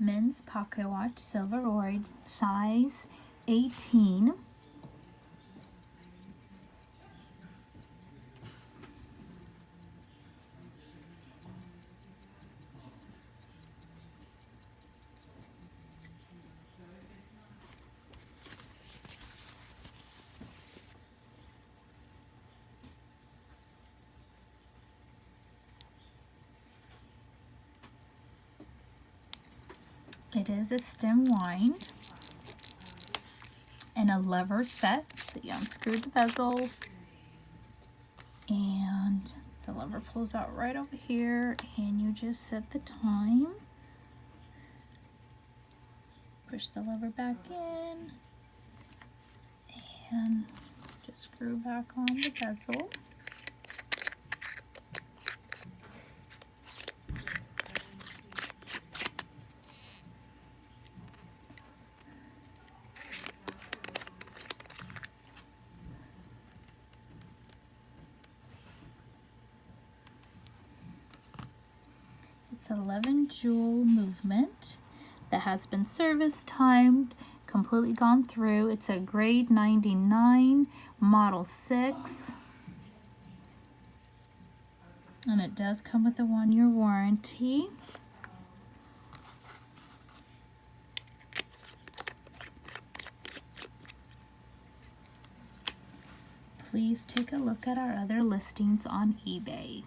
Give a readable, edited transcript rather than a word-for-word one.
men's pocket watch, silverode, size 18. It is a stem wind and a lever set. So you unscrew the bezel and the lever pulls out right over here, and you just set the time. Push the lever back in and just screw back on the bezel. It's 11 jewel movement that has been service timed, completely gone through. It's a grade 99, model 6. And it does come with a 1-year warranty. Please take a look at our other listings on eBay.